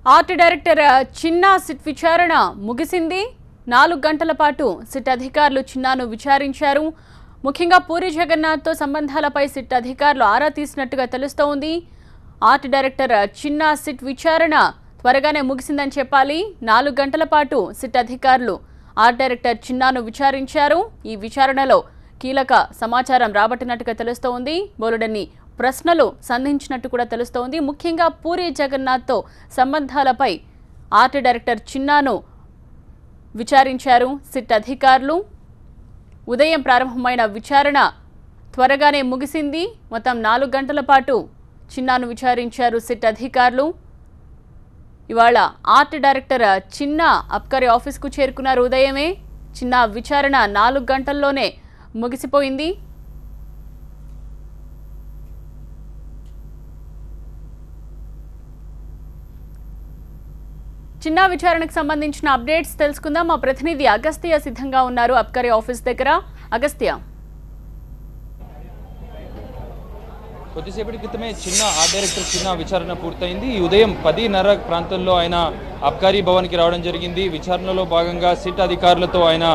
Art director చిన్నా SIT విచారణ ముగిసింది. 4 గంటల పాటు సిట్ అధికారులు చిన్నాను విచారించారు. ముఖ్యంగా పూరి జగన్నాథ్తో సంబంధాలపై సిట్ అధికారులు ఆరా తీసినట్టుగా తెలుస్తోంది. ఆర్ట్ డైరెక్టర్ చిన్నా సిట్ విచారణ త్వరగానే ముగిసిందని చెప్పాలి. 4 గంటల పాటు సిట్ అధికారులు ఆర్ట్ డైరెక్టర్ చిన్నాను విచారించారు. ఈ విచారణలో కీలక సమాచారం రాబట్టినట్టుగా తెలుస్తోంది. బోలెడన్ని ప్రశ్నలు సంధించినట్టు కూడా తెలుస్తోంది. ముఖ్యంగా పూరి జగన్నాథ్తో సంబంధాలపై ఆర్ట్ డైరెక్టర్ చిన్నాను విచారించారు సిట్ అధికారులు. ఉదయం ప్రారంభమైన విచారణ త్వరగానే ముగిసింది. మొత్తం 4 గంటల పాటు చిన్నాను విచారించారు సిట్ అధికారులు. ఇవాళ ఆర్ట్ డైరెక్టర్ చిన్నా అబ్కారీ ఆఫీస్కు చేరుకున్నారు. ఉదయమే చిన్నా విచారణ 4 గంటల్లోనే ముగిసిపోయింది. చిన్న విచారణకు సంబంధించిన అప్డేట్స్ తెలుసుకుందాం. మా ప్రతినిధి అగస్త్య సిద్ధంగా ఉన్నారు అబ్కారీ ఆఫీస్ దగ్గర. అగస్త్య, కొద్దిసేపటి క్రితమే ఆర్ట్ డైరెక్టర్ చిన్న విచారణ పూర్తయింది. ఈ ఉదయం 10:30 ప్రాంతంలో ఆయన అబ్కారీ భవన్కి రావడం జరిగింది. విచారణలో భాగంగా సిట్ అధికారులతో ఆయన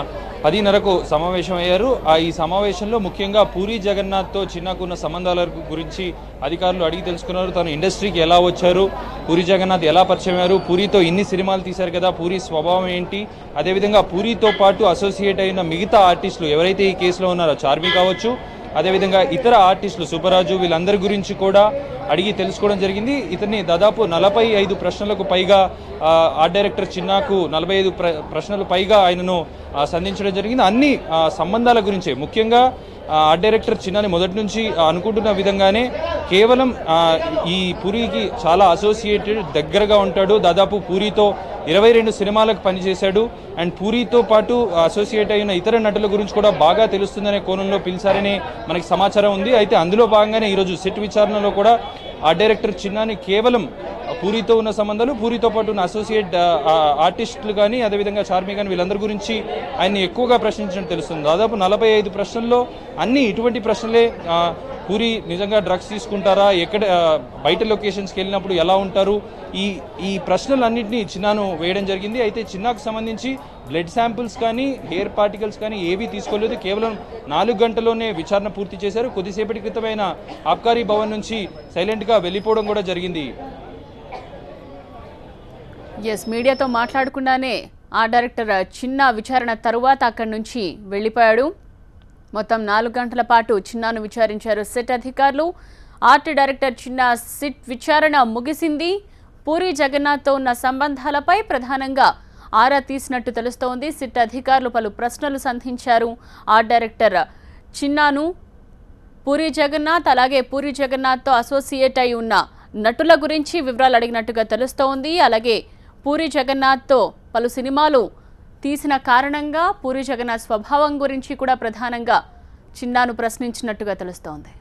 10:30కు సమావేశమయ్యారు. ఈ సమావేశంలో ముఖ్యంగా పూరి జగన్నాథ్తో చిన్నకున్న సంబంధాల గురించి అధికారులు అడిగి తెలుసుకున్నారు. తను ఇండస్ట్రీకి ఎలా వచ్చారు, పూరి జగన్నాథ్ ఎలా పరిచయం అయ్యారు, పూరితో ఇన్ని సినిమాలు తీశారు కదా, పూరి స్వభావం ఏంటి, అదేవిధంగా పూరితో పాటు అసోసియేట్ అయిన మిగతా ఆర్టిస్టులు ఎవరైతే ఈ కేసులో ఉన్నారో చార్మి కావచ్చు, అదేవిధంగా ఇతర ఆర్టిస్టులు సుబ్బరాజు, వీళ్ళందరి గురించి కూడా అడిగి తెలుసుకోవడం జరిగింది. ఇతన్ని దాదాపు 45 ప్రశ్నలకు పైగా ఆర్ట్ డైరెక్టర్ చిన్నాకు 45 ప్రశ్నలు పైగా ఆయనను సంధించడం జరిగింది. అన్ని సంబంధాల గురించే. ముఖ్యంగా ఆర్ట్ డైరెక్టర్ చిన్నాని మొదటి నుంచి అనుకుంటున్న విధంగానే కేవలం ఈ పూరికి చాలా అసోసియేటెడ్, దగ్గరగా ఉంటాడు. దాదాపు పూరితో 22 సినిమాలకు పనిచేశాడు. అండ్ పూరితో పాటు అసోసియేట్ అయిన ఇతర నటుల గురించి కూడా బాగా తెలుస్తుందనే కోణంలో పిలిచారని మనకి సమాచారం ఉంది. అయితే అందులో భాగంగానే ఈరోజు సిట్ విచారణలో కూడా ఆర్ట్ డైరెక్టర్ చిన్నాని కేవలం పూరితో ఉన్న సంబంధాలు, పూరితో పాటు ఉన్న అసోసియేట్ ఆర్టిస్టులు కానీ, అదేవిధంగా చార్మి కానీ, వీళ్ళందరి గురించి ఆయన్ని ఎక్కువగా ప్రశ్నించినట్టు తెలుస్తుంది. దాదాపు 45 ప్రశ్నల్లో అన్ని ఇటువంటి ప్రశ్నలే. పూరి నిజంగా డ్రగ్స్ తీసుకుంటారా, ఎక్కడ బయట లొకేషన్స్కి వెళ్ళినప్పుడు ఎలా ఉంటారు, ఈ ప్రశ్నలన్నింటినీ చిన్నాను వేయడం జరిగింది. అయితే చిన్నాకు సంబంధించి బ్లడ్ శాంపిల్స్ కానీ, హెయిర్ పార్టికల్స్ కానీ ఏవీ తీసుకోలేదు. కేవలం 4 గంటల్లోనే విచారణ పూర్తి చేశారు. కొద్దిసేపటి క్రితమైన అబ్కారీ భవన్ నుంచి సైలెంట్గా వెళ్ళిపోవడం కూడా జరిగింది. మీడియాతో మాట్లాడకుండానే ఆ డైరెక్టర్ చిన్న విచారణ తరువాత అక్కడి నుంచి వెళ్ళిపోయాడు. మొత్తం 4 గంటల పాటు చిన్నాను విచారించారు సిట్ అధికారులు. ఆర్ట్ డైరెక్టర్ చిన్న సిట్ విచారణ ముగిసింది. పూరి జగన్నాథ్తో ఉన్న సంబంధాలపై ప్రధానంగా ఆరా తీసినట్టు తెలుస్తోంది. సిట్ అధికారులు పలు ప్రశ్నలు సంధించారు ఆర్ట్ డైరెక్టర్ చిన్నాను. పూరి జగన్నాథ్, అలాగే పూరి జగన్నాథ్తో అసోసియేట్ అయి ఉన్న నటుల గురించి వివరాలు అడిగినట్టుగా తెలుస్తోంది. అలాగే పూరి జగన్నాథ్తో పలు సినిమాలు తీసిన కారణంగా పూరి జగన్నాథ్ స్వభావం గురించి కూడా ప్రధానంగా చిన్నాను ప్రశ్నించినట్టుగా తెలుస్తోంది.